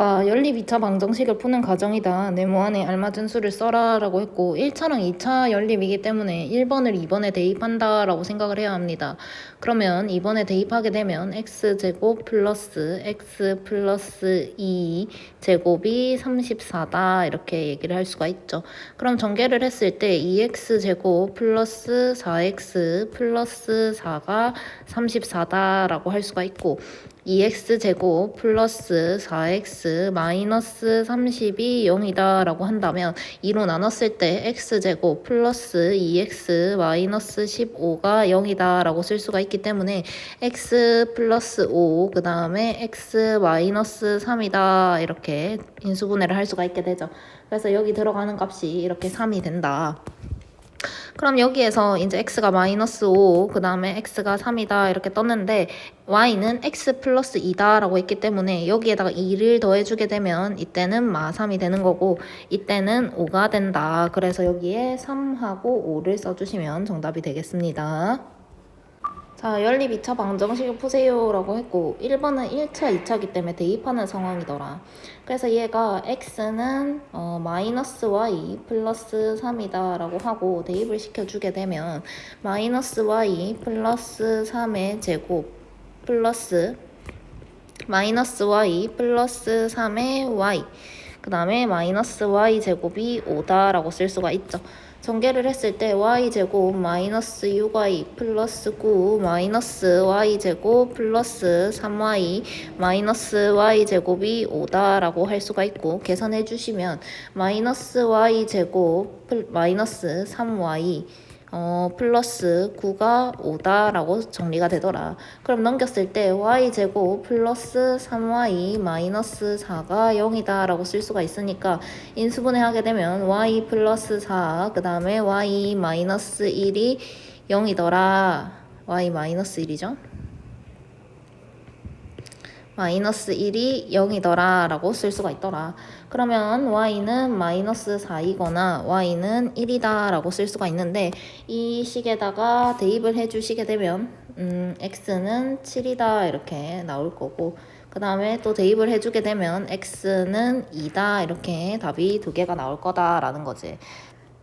자, 연립 2차 방정식을 푸는 과정이다. 네모안에 알맞은 수를 써라 라고 했고 1차랑 2차 연립이기 때문에 1번을 2번에 대입한다 라고 생각을 해야 합니다. 그러면 2번에 대입하게 되면 x제곱 플러스 x 플러스 2제곱이 34다 이렇게 얘기를 할 수가 있죠. 그럼 전개를 했을 때 2x제곱 플러스 4x 플러스 4가 34다 라고 할 수가 있고 2x제곱 플러스 4x 마이너스 30이 0이다 라고 한다면 2로 나눴을 때 x제곱 플러스 2x 마이너스 15가 0이다 라고 쓸 수가 있기 때문에 x 플러스 5 그 다음에 x 마이너스 3이다 이렇게 인수분해를 할 수가 있게 되죠. 그래서 여기 들어가는 값이 이렇게 3이 된다. 그럼 여기에서 이제 x가 마이너스 5, 그 다음에 x가 3이다 이렇게 떴는데 y는 x 플러스 2다 라고 했기 때문에 여기에다가 2를 더해주게 되면 이때는 마 3이 되는 거고 이때는 5가 된다. 그래서 여기에 3하고 5를 써주시면 정답이 되겠습니다. 자, 연립 2차 방정식을 푸세요 라고 했고 1번은 1차, 2차이기 때문에 대입하는 상황이더라. 그래서 얘가 x는 마이너스 y 플러스 3이다 라고 하고 대입을 시켜주게 되면 마이너스 y 플러스 3의 제곱 플러스 마이너스 y 플러스 3의 y 그 다음에 마이너스 y 제곱이 5다 라고 쓸 수가 있죠. 전개를 했을 때 y제곱 마이너스 6y 플러스 9 마이너스 y제곱 플러스 3y 마이너스 y제곱이 5다 라고 할 수가 있고 계산해 주시면 마이너스 y제곱 마이너스 3y 플러스 9가 5다 라고 정리가 되더라. 그럼 넘겼을 때 y제곱 플러스 3y 마이너스 4가 0이다 라고 쓸 수가 있으니까 인수분해 하게 되면 y 플러스 4 그 다음에 y 마이너스 1이 0이더라. y 마이너스 1이죠. 마이너스 1이 0이더라 라고 쓸 수가 있더라. 그러면 y는 마이너스 4이거나 y는 1이다 라고 쓸 수가 있는데 이 식에다가 대입을 해주시게 되면 x는 7이다 이렇게 나올 거고 그 다음에 또 대입을 해주게 되면 x는 2다 이렇게 답이 두 개가 나올 거다라는 거지.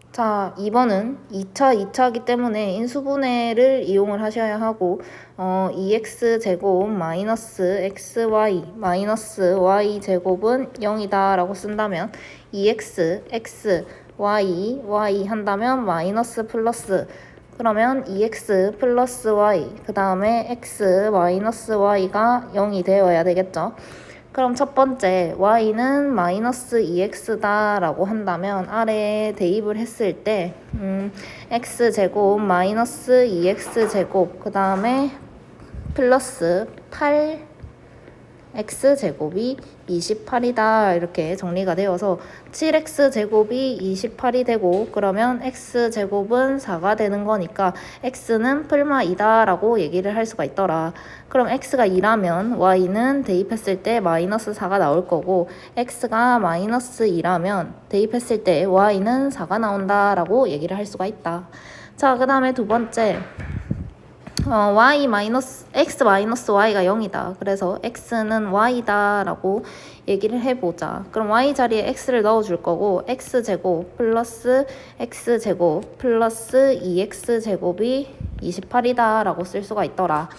자, 2번은 2차이기 때문에 인수분해를 이용을 하셔야 하고 2x제곱 마이너스 xy 마이너스 y제곱은 0이다 라고 쓴다면 2x, x, y 한다면 마이너스 플러스 그러면 2x 플러스 y 그 다음에 x 마이너스 y가 0이 되어야 되겠죠. 그럼 첫 번째 y는 마이너스 2x다 라고 한다면 아래에 대입을 했을 때 x제곱 마이너스 2x제곱 그 다음에 플러스 8 x제곱이 28이다 이렇게 정리가 되어서 7x제곱이 28이 되고 그러면 x제곱은 4가 되는 거니까 x는 풀마 2다 라고 얘기를 할 수가 있더라. 그럼 x가 2라면 y는 대입했을 때 마이너스 4가 나올 거고 x가 마이너스 2라면 대입했을 때 y는 4가 나온다 라고 얘기를 할 수가 있다. 자, 그 다음에 두 번째 x 마이너스 y가 0이다. 그래서 x는 y다 라고 얘기를 해보자. 그럼 y 자리에 x를 넣어줄 거고 x제곱 플러스 x제곱 플러스 2x제곱이 28이다 라고 쓸 수가 있더라.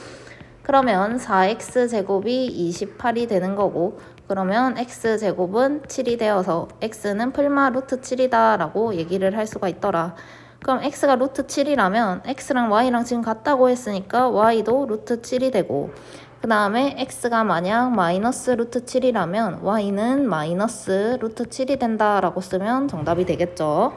그러면 4x제곱이 28이 되는 거고 그러면 x제곱은 7이 되어서 x는 풀마 루트 7이다 라고 얘기를 할 수가 있더라. 그럼 x가 루트 7이라면 x랑 y랑 지금 같다고 했으니까 y도 루트 7이 되고 그 다음에 x가 만약 마이너스 루트 7이라면 y는 마이너스 루트 7이 된다라고 쓰면 정답이 되겠죠.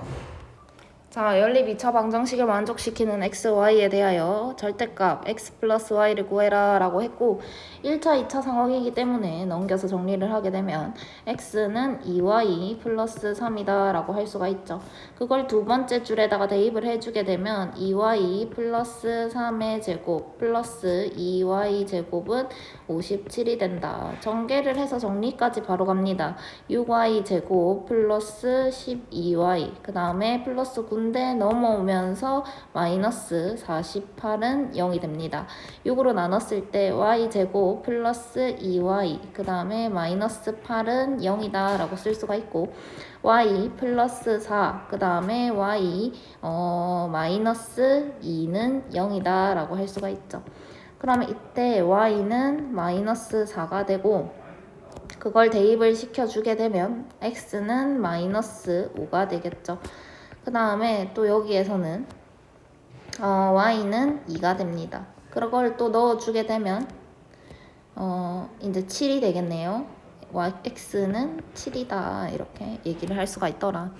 자, 연립 2차 방정식을 만족시키는 x, y에 대하여 절대값 x 플러스 y를 구해라 라고 했고 1차, 2차 상황이기 때문에 넘겨서 정리를 하게 되면 x는 2y 플러스 3이다 라고 할 수가 있죠. 그걸 두 번째 줄에다가 대입을 해주게 되면 2y 플러스 3의 제곱 플러스 2y 제곱은 57이 된다. 전개를 해서 정리까지 바로 갑니다. 6y 제곱 플러스 12y 그 다음에 플러스 9 군데 넘어오면서 마이너스 48은 0이 됩니다. 6으로 나눴을 때 y제곱 플러스 2y 그 다음에 마이너스 8은 0이다 라고 쓸 수가 있고 y 플러스 4 그 다음에 y 마이너스 2는 0이다 라고 할 수가 있죠. 그러면 이때 y는 마이너스 4가 되고 그걸 대입을 시켜주게 되면 x는 마이너스 5가 되겠죠. 그 다음에 또 여기에서는 y는 2가 됩니다. 그걸 또 넣어주게 되면 이제 7이 되겠네요. x는 7이다 이렇게 얘기를 할 수가 있더라.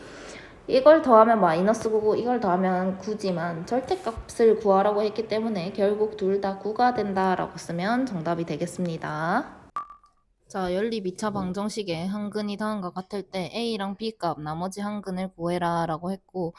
이걸 더하면 마이너스 9고 이걸 더하면 9지만 절대값을 구하라고 했기 때문에 결국 둘 다 9가 된다라고 쓰면 정답이 되겠습니다. 자, 연립 2차 방정식에 한근이 다음과 같을 때 a랑 b 값 나머지 한근을 구해라 라고 했고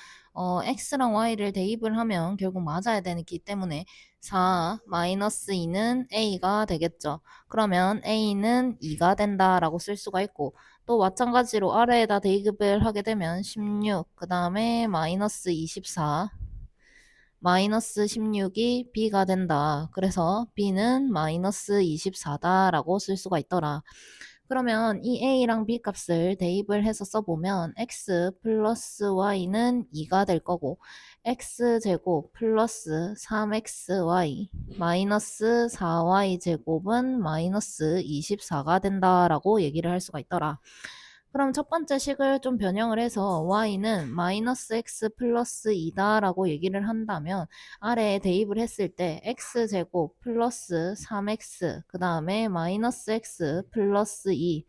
x랑 y를 대입을 하면 결국 맞아야 되기 때문에 4 마이너스 2는 a가 되겠죠. 그러면 a는 2가 된다 라고 쓸 수가 있고 또 마찬가지로 아래에다 대입을 하게 되면 16 그 다음에 마이너스 24 마이너스 16이 b가 된다. 그래서 b는 마이너스 24다 라고 쓸 수가 있더라. 그러면 이 a랑 b 값을 대입을 해서 써보면 x 플러스 y는 2가 될 거고 x제곱 플러스 3xy 마이너스 4y 제곱은 마이너스 24가 된다라고 얘기를 할 수가 있더라. 그럼 첫 번째 식을 좀 변형을 해서 y는 마이너스 x 플러스 2다 라고 얘기를 한다면 아래에 대입을 했을 때 x제곱 플러스 3x 그 다음에 마이너스 x 플러스 2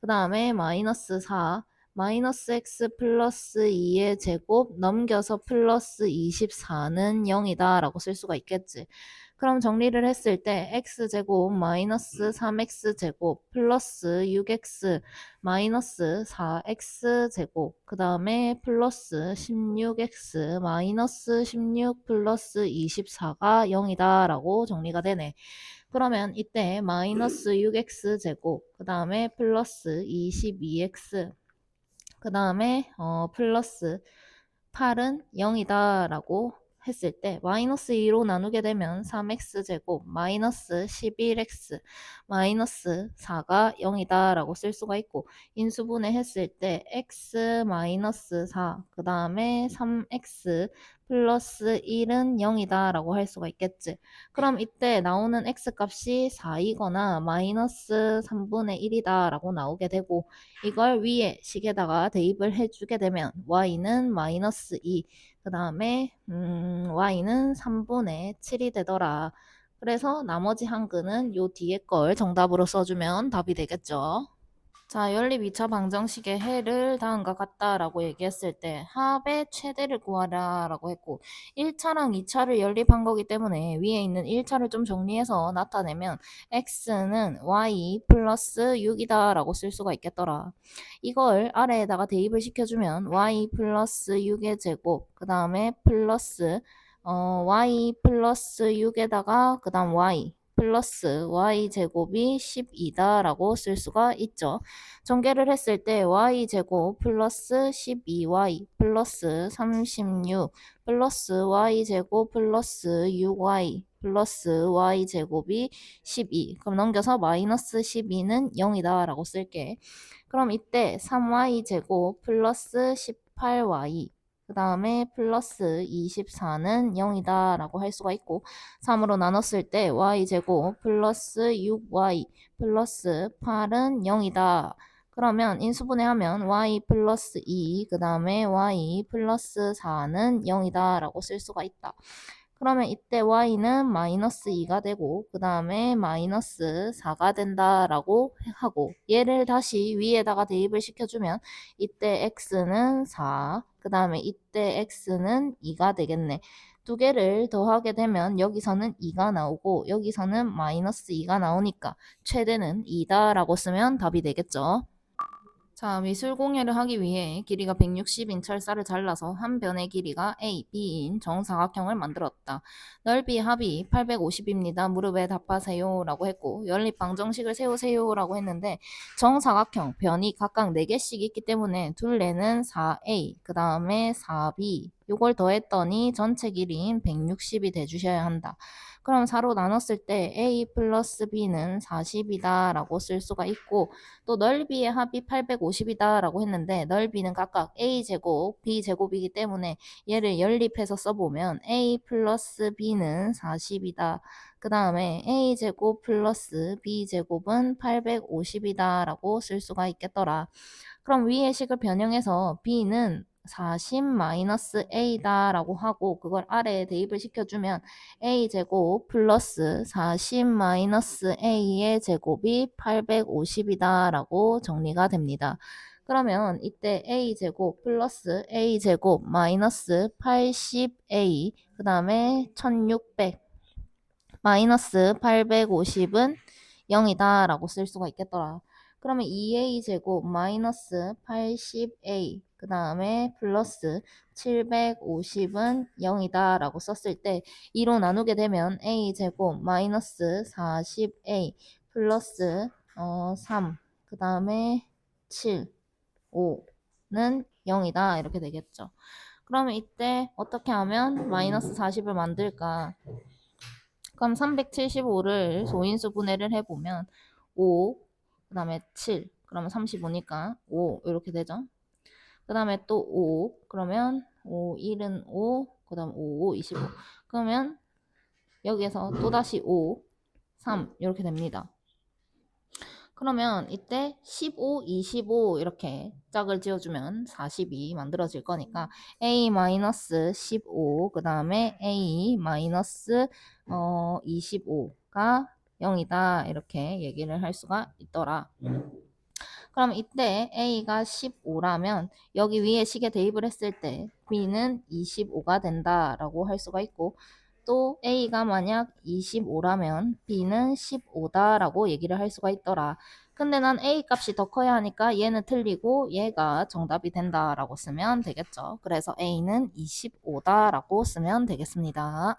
그 다음에 마이너스 4 마이너스 x 플러스 2의 제곱 넘겨서 플러스 24는 0이다 라고 쓸 수가 있겠지. 그럼 정리를 했을 때 x제곱 마이너스 3x제곱 플러스 6x 마이너스 4x제곱 그 다음에 플러스 16x 마이너스 16 플러스 24가 0이다 라고 정리가 되네. 그러면 이때 마이너스 6x제곱 그 다음에 플러스 22x 그 다음에 플러스 8은 0이다 라고 했을 때 마이너스 2로 나누게 되면 3x제곱 마이너스 11x 마이너스 4가 0이다 라고 쓸 수가 있고 인수분해 했을 때 x 마이너스 4 그 다음에 3x 플러스 1은 0이다 라고 할 수가 있겠지. 그럼 이때 나오는 x값이 4이거나 마이너스 3분의 1이다 라고 나오게 되고 이걸 위에 식에다가 대입을 해주게 되면 y는 마이너스 2, 그 다음에 y는 3분의 7이 되더라. 그래서 나머지 한근은 요 뒤에 걸 정답으로 써주면 답이 되겠죠. 자, 연립 2차 방정식의 해를 다음과 같다라고 얘기했을 때 합의 최대를 구하라 라고 했고 1차랑 2차를 연립한 거기 때문에 위에 있는 1차를 좀 정리해서 나타내면 x는 y 플러스 6이다 라고 쓸 수가 있겠더라. 이걸 아래에다가 대입을 시켜주면 y 플러스 6의 제곱 그 다음에 플러스 y 플러스 6에다가 그 다음 y 플러스 y제곱이 12다 라고 쓸 수가 있죠. 전개를 했을 때 y제곱 플러스 12y 플러스 36 플러스 y제곱 플러스 6y 플러스 y제곱이 12 그럼 넘겨서 마이너스 12는 0이다 라고 쓸게. 그럼 이때 3y제곱 플러스 18y 그 다음에 플러스 24는 0이다 라고 할 수가 있고 3으로 나눴을 때 y제곱 플러스 6y 플러스 8은 0이다. 그러면 인수분해하면 y 플러스 2, 그 다음에 y 플러스 4는 0이다 라고 쓸 수가 있다. 그러면 이때 y는 마이너스 2가 되고 그 다음에 마이너스 4가 된다라고 하고 얘를 다시 위에다가 대입을 시켜주면 이때 x는 4, 그 다음에 이때 x는 2가 되겠네. 두 개를 더하게 되면 여기서는 2가 나오고 여기서는 마이너스 2가 나오니까 최대는 2다 라고 쓰면 답이 되겠죠. 자, 미술 공예를 하기 위해 길이가 160인 철사를 잘라서 한 변의 길이가 A, B인 정사각형을 만들었다. 넓이 합이 850입니다. 무릎에 답하세요 라고 했고 연립 방정식을 세우세요 라고 했는데 정사각형 변이 각각 4개씩 있기 때문에 둘레는 4A, 그 다음에 4B, 요걸 더했더니 전체 길이인 160이 돼주셔야 한다. 그럼 4로 나눴을 때 a 플러스 b는 40이다 라고 쓸 수가 있고, 또 넓이의 합이 850이다 라고 했는데 넓이는 각각 a제곱, b제곱이기 때문에 얘를 연립해서 써보면 a 플러스 b는 40이다. 그 다음에 a제곱 플러스 b제곱은 850이다 라고 쓸 수가 있겠더라. 그럼 위의 식을 변형해서 b는 40-a다 라고 하고 그걸 아래에 대입을 시켜주면 a제곱 플러스 40-a의 제곱이 850이다 라고 정리가 됩니다. 그러면 이때 a제곱 플러스 a제곱 마이너스 80a 그 다음에 1600 마이너스 850은 0이다 라고 쓸 수가 있겠더라. 그러면 2a 제곱 마이너스 80a 그 다음에 플러스 750은 0이다 라고 썼을 때 2로 나누게 되면 a 제곱 마이너스 40a 플러스 3 그 다음에 7 5는 0이다 이렇게 되겠죠. 그러면 이때 어떻게 하면 마이너스 40을 만들까? 그럼 375를 소인수 분해를 해보면 5, 그 다음에 7, 그러면 35니까 5 이렇게 되죠. 그 다음에 또 5, 그러면 5, 1은 5, 그 다음 5, 5, 25. 그러면 여기에서 또다시 5, 3 이렇게 됩니다. 그러면 이때 15, 25 이렇게 짝을 지어주면 40이 만들어질 거니까 a-15 그 다음에 a-25가 0이다 이렇게 얘기를 할 수가 있더라. 그럼 이때 a가 15라면 여기 위에 식에 대입을 했을 때 b는 25가 된다라고 할 수가 있고, 또 a가 만약 25라면 b는 15다라고 얘기를 할 수가 있더라. 근데 난 a 값이 더 커야 하니까 얘는 틀리고 얘가 정답이 된다라고 쓰면 되겠죠. 그래서 a는 25다라고 쓰면 되겠습니다.